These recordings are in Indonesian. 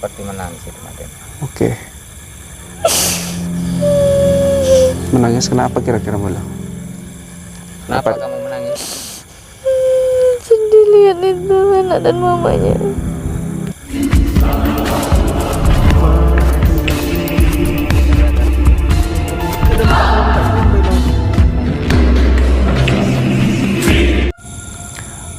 seperti menangis itu Maden. Oke. Menangis kenapa kira-kira Mbak Elo? Kenapa kamu menangis? Sedih lihat itu anak dan mamanya.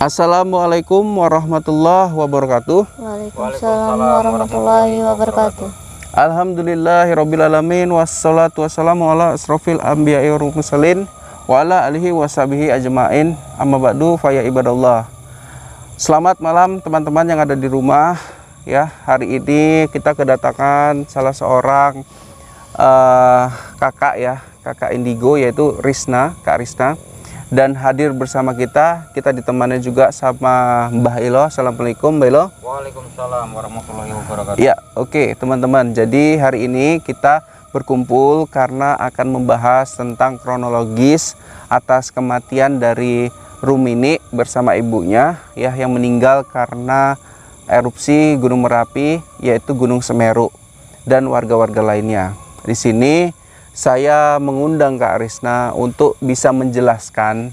Assalamualaikum warahmatullahi wabarakatuh. Waalaikumsalam warahmatullahi wabarakatuh. Alhamdulillahirrabbilalamin. Wassalatu wassalamu ala asrofil anbiya'i wal mursalin wa ala alihi washabihi ajma'in. Amma ba'du faya ibadallah. Selamat malam teman-teman yang ada di rumah. Ya, hari ini kita kedatangan salah seorang kakak ya, kakak indigo, yaitu Risna, Kak Risna. Dan hadir bersama kita ditemani juga sama Mbah Elo. Assalamualaikum Mbah Elo. Waalaikumsalam warahmatullahi wabarakatuh. Ya, oke teman-teman. Jadi hari ini kita berkumpul karena akan membahas tentang kronologis atas kematian dari Rumini bersama ibunya ya, yang meninggal karena erupsi Gunung Merapi, yaitu Gunung Semeru, dan warga-warga lainnya. Di sini saya mengundang Kak Risna untuk bisa menjelaskan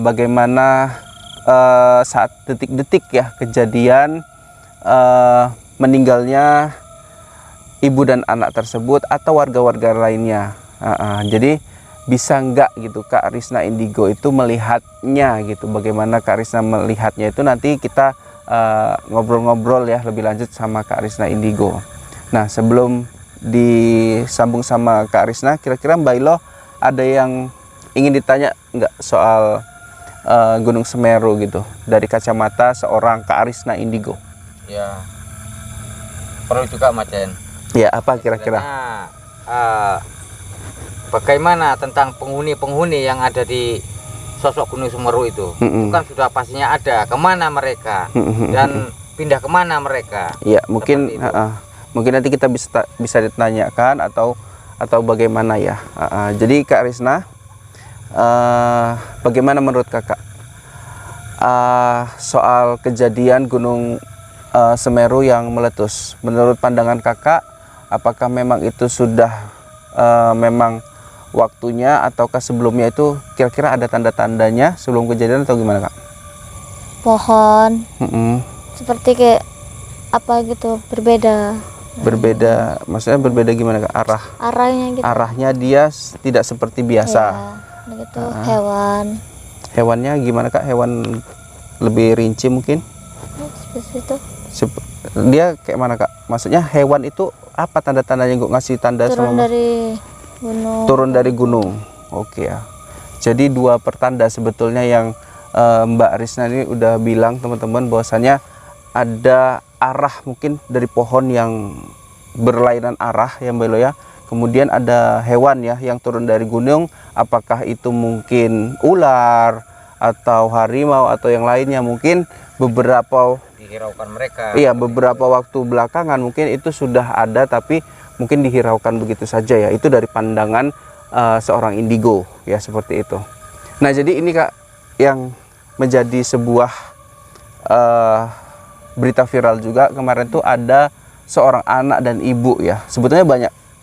bagaimana saat detik-detik ya kejadian meninggalnya ibu dan anak tersebut atau warga-warga lainnya. Jadi bisa nggak gitu Kak Risna Indigo itu melihatnya gitu, bagaimana Kak Risna melihatnya itu nanti kita ngobrol-ngobrol ya lebih lanjut sama Kak Risna Indigo. Nah, sebelum disambung sama Kak Risna, kira-kira Mbak Elo ada yang ingin ditanya nggak soal Gunung Semeru gitu dari kacamata seorang Kak Risna Indigo? Ya, perlu juga Maden. Ya, apa kira-kira? Bagaimana tentang penghuni-penghuni yang ada di sosok Gunung Semeru itu? Itu kan sudah pastinya ada. Kemana mereka dan pindah kemana mereka? Ya, mungkin mungkin nanti kita bisa ditanyakan atau bagaimana ya. Jadi Kak Risna, bagaimana menurut kakak soal kejadian Gunung Semeru yang meletus? Menurut pandangan kakak, apakah memang itu sudah memang waktunya, ataukah sebelumnya itu kira-kira ada tanda-tandanya sebelum kejadian atau gimana Kak? Pohon seperti kayak apa gitu, berbeda, maksudnya berbeda gimana Kak? arahnya gitu. Arahnya dia tidak seperti biasa Ya, gitu. Hewannya gimana Kak? Hewan lebih rinci mungkin? seperti itu. Dia kayak mana Kak? Maksudnya hewan itu apa tanda-tandanya? Gue ngasih tanda Turun sama dari gunung. turun dari gunung. Oke ya. Jadi dua pertanda sebetulnya yang Mbak Risna ini udah bilang teman-teman, bahwasannya ada arah mungkin dari pohon yang berlainan arah ya Mbak Elo ya. Kemudian ada hewan ya yang turun dari gunung, apakah itu mungkin ular atau harimau atau yang lainnya, mungkin beberapa Dihiraukan mereka. iya beberapa waktu belakangan mungkin itu sudah ada, tapi mungkin dihiraukan begitu saja ya. Itu dari pandangan seorang indigo ya, seperti itu. Nah, jadi ini Kak yang menjadi sebuah berita viral juga kemarin tuh, ada seorang anak dan ibu ya. Sebetulnya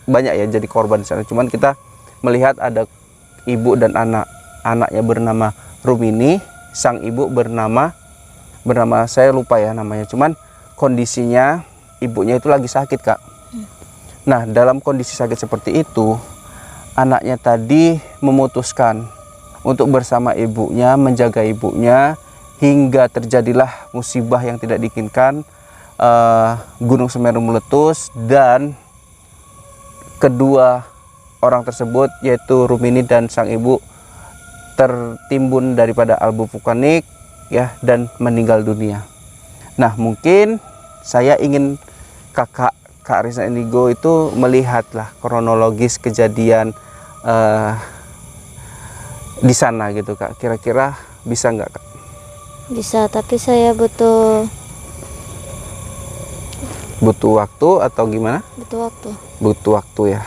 banyak ya jadi korban di sana. Cuman kita melihat ada ibu dan anaknya bernama Rumini, sang ibu bernama saya lupa ya namanya. Cuman kondisinya ibunya itu lagi sakit Kak. Nah, dalam kondisi sakit seperti itu, anaknya tadi memutuskan untuk bersama ibunya, menjaga ibunya, hingga terjadilah musibah yang tidak diinginkan. Gunung Semeru meletus dan kedua orang tersebut, yaitu Rumini dan sang ibu, tertimbun daripada abu vulkanik ya, dan meninggal dunia. Nah, mungkin saya ingin Kak Risna Indigo itu melihatlah kronologis kejadian di sana gitu Kak. Kira-kira bisa nggak Kak? Bisa, tapi saya butuh waktu atau gimana? Butuh waktu ya.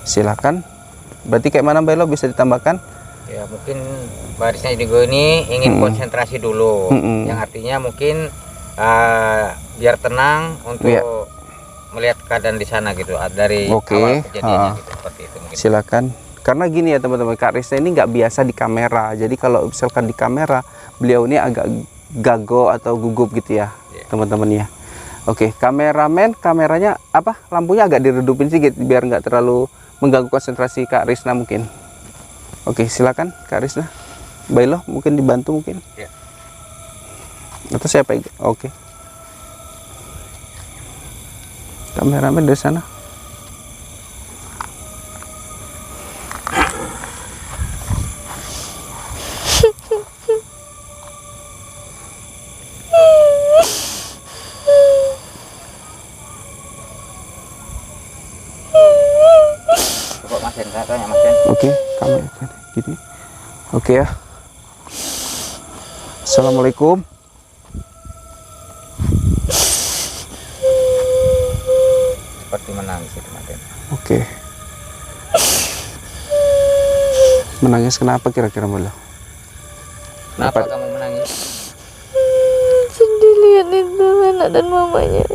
Silakan. Berarti kayak mana Mbak Elo, bisa ditambahkan? Ya, mungkin Mbak Risna Indigo ini ingin konsentrasi dulu. Yang artinya mungkin biar tenang untuk Iya. melihat keadaan di sana gitu dari Oke, awal kejadiannya gitu, seperti itu mungkin. Silakan. Karena gini ya teman-teman, Kak Risna ini nggak biasa di kamera. Jadi kalau misalkan di kamera, beliau ini agak gago atau gugup gitu ya, Iya. teman-teman ya. Oke, kameramen, kameranya apa? Lampunya agak diredupin sedikit biar nggak terlalu mengganggu konsentrasi Kak Risna mungkin. Oke, silakan Kak Risna. Bailo mungkin dibantu mungkin. Iya. Atau siapa? Oke. Kameramen dari sana. Coba Mas Hendra tanya Mas Hendra. Oke, kamera gini. Oke ya. Assalamualaikum. Seperti menangis itu Mas Hendra. Oke. Menangis kenapa kira-kira Mbak? Kenapa kamu menangis? sedih lihat itu anak dan mamanya.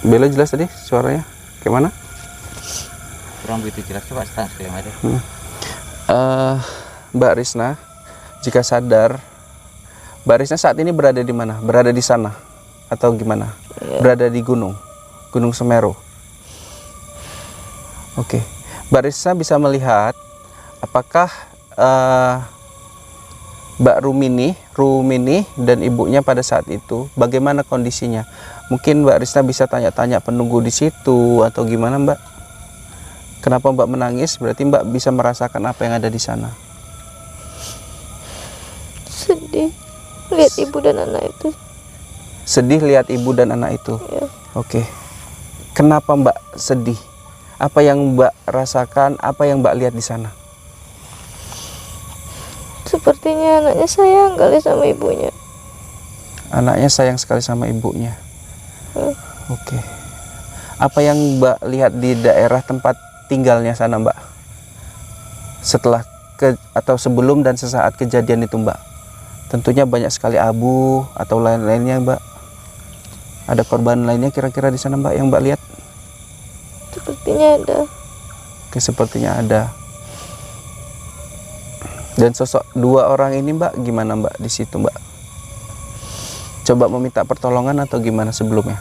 Bella jelas tadi suaranya? Gimana? Kurang begitu jelas, coba stand sekali aja. Mbak Risna, jika sadar, Mbak Risna saat ini berada di mana? Berada di sana atau gimana? Berada di Gunung Semeru. Oke, Mbak Risna bisa melihat apakah Mbak Rumini dan ibunya pada saat itu bagaimana kondisinya? Mungkin Mbak Risna bisa tanya-tanya penunggu di situ atau gimana Mbak? Kenapa Mbak menangis? Berarti Mbak bisa merasakan apa yang ada di sana. Sedih lihat ibu dan anak itu. Sedih lihat ibu dan anak itu. Ya. Oke. Kenapa Mbak sedih? Apa yang Mbak rasakan? Apa yang Mbak lihat di sana? Sepertinya anaknya sayang kali sama ibunya. Anaknya sayang sekali sama ibunya. Hmm. Oke. Apa yang Mbak lihat di daerah tempat tinggalnya sana Mbak? Setelah atau sebelum dan sesaat kejadian itu Mbak? Tentunya banyak sekali abu atau lain-lainnya Mbak. Ada korban lainnya kira-kira di sana Mbak yang Mbak lihat? Sepertinya ada. Oke, sepertinya ada. Dan sosok dua orang ini Mbak gimana Mbak di situ Mbak? Coba meminta pertolongan atau gimana sebelumnya?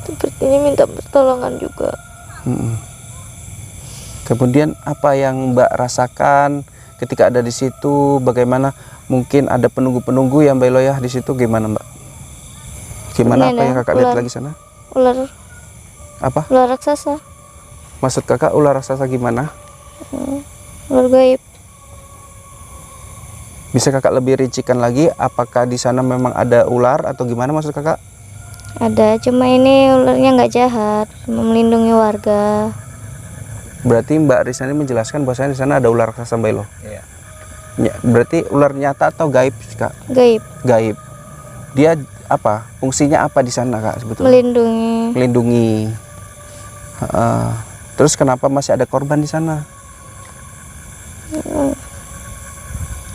Sepertinya minta pertolongan juga. Kemudian apa yang Mbak rasakan ketika ada di situ? Bagaimana mungkin ada penunggu-penunggu yang Mbak Loyah di situ gimana Mbak? Gimana Ini apa ada yang Kakak lihat ular. lagi sana? Ular Apa? raksasa. Maksud Kakak ular raksasa gimana? Ular gaib. Bisa Kakak lebih rincikan lagi apakah di sana memang ada ular atau gimana maksud Kakak? Ada, cuma ini ularnya nggak jahat, cuma melindungi warga. Berarti Mbak Risna ini menjelaskan bahwasanya di sana ada ular raksasa Mbak Lo. Iya. Berarti ular nyata atau gaib Kak? Gaib, Gaib. Dia apa? Fungsinya apa di sana Kak sebetulnya? melindungi. Melindungi. Terus kenapa masih ada korban di sana?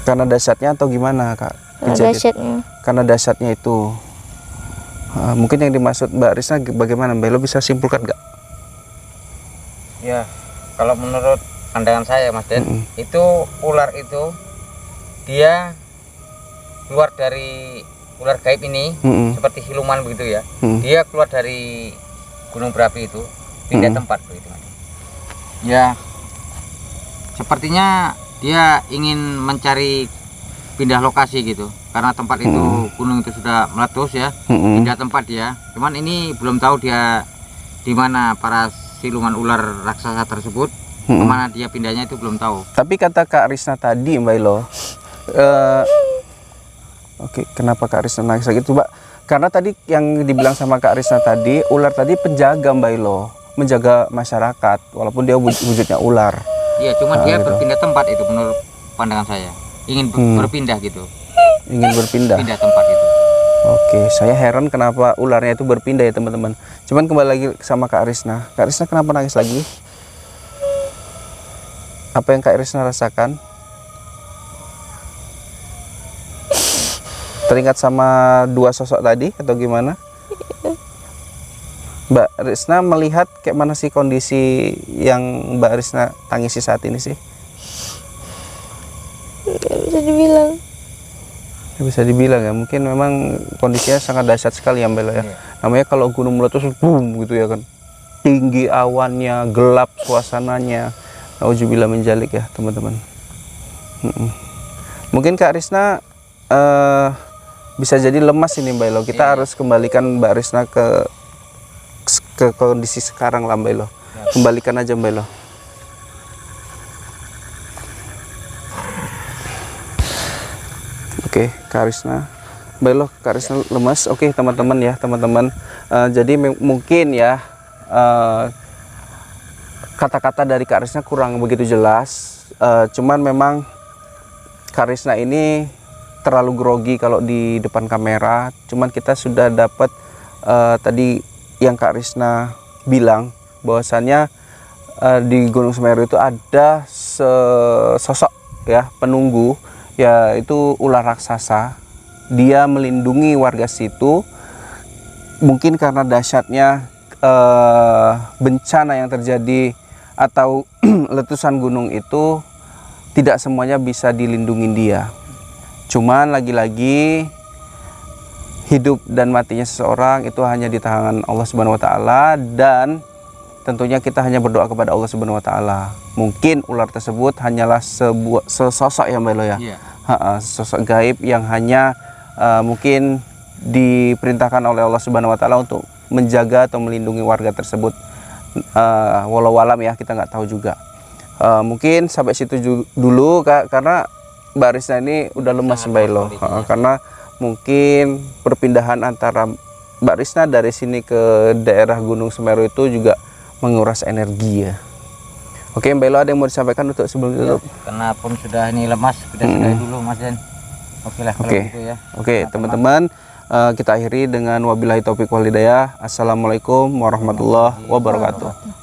Karena dahsyatnya atau gimana Kak? Kejadian? Dahsyatnya. Karena dahsyatnya itu. Mungkin yang dimaksud Mbak Risna bagaimana Mbak Lo bisa simpulkan nggak? Ya, kalau menurut pandangan saya Mas Den, itu ular itu dia keluar dari ular gaib ini seperti siluman begitu ya. Dia keluar dari gunung berapi itu pindah tempat begitu Mas. Ya, sepertinya dia ingin mencari pindah lokasi gitu karena tempat itu gunung itu sudah meletus ya, pindah tempat dia. Cuman ini belum tahu dia di mana para siluman ular raksasa tersebut, kemana dia pindahnya itu belum tahu. Tapi kata Kak Risna tadi Mbak Ilo, oke, kenapa Kak Risna nangis lagi Mbak? Karena tadi yang dibilang sama Kak Risna tadi, ular tadi penjaga Mbak Ilo, menjaga masyarakat walaupun dia wujudnya ular. Iya, cuma dia gitu. berpindah tempat itu menurut pandangan saya. Ingin berpindah gitu. Ingin berpindah. Pindah tempat itu. Oke, saya heran kenapa ularnya itu berpindah ya teman-teman. Cuman kembali lagi sama Kak Risna. Kak Risna kenapa nangis lagi? Apa yang Kak Risna rasakan? Teringat sama dua sosok tadi atau gimana? Mbak Risna melihat kayak mana sih kondisi yang Mbak Risna tangisi saat ini sih? Nggak bisa dibilang. Ya, bisa dibilang ya, mungkin memang kondisinya sangat dahsyat sekali ya Mbak Elo ya. Namanya kalau gunung meletus boom gitu ya kan, tinggi awannya, gelap suasananya, nauzubillah min dzalik ya teman-teman. Mungkin Kak Risna bisa jadi lemas ini Mbak Elo. Kita harus kembalikan Mbak Risna ke kondisi sekarang lah Mbak Elo. Kembalikan aja Mbak Elo. Oke, Kak Risna. Mbak Elo, Kak Risna lemas. Oke, teman-teman ya, teman-teman. Jadi mungkin ya kata-kata dari Kak Risna kurang begitu jelas. Cuman memang Kak Risna ini terlalu grogi kalau di depan kamera. Cuman kita sudah dapat tadi yang Kak Risna bilang bahwasannya di Gunung Semeru itu ada sosok ya penunggu, yaitu ular raksasa. Dia melindungi warga situ. Mungkin karena dahsyatnya bencana yang terjadi atau letusan gunung itu tidak semuanya bisa dilindungi dia. Cuman lagi-lagi hidup dan matinya seseorang itu hanya di tangan Allah Subhanahu wa taala, dan tentunya kita hanya berdoa kepada Allah Subhanahu wa taala. Mungkin ular tersebut hanyalah sosok ya Mbak Elo ya. Sosok gaib yang hanya mungkin diperintahkan oleh Allah Subhanahu wa taala untuk menjaga atau melindungi warga tersebut. Walau alam ya, kita nggak tahu juga. Mungkin sampai situ dulu Kak, karena Mbak Risna ini udah lemas Mbak Elo, karena mungkin perpindahan antara Mbak Risna dari sini ke daerah Gunung Semeru itu juga menguras energi ya. Oke Mbak Elo, ada yang mau disampaikan untuk sebelum tutup? Karena pun sudah ini lemas, kita sudahi dulu Mas Den. Oke lah kalau gitu ya. Oke teman-teman, kita akhiri dengan wabillahi taufiq wal hidayah. Assalamualaikum warahmatullahi wabarakatuh.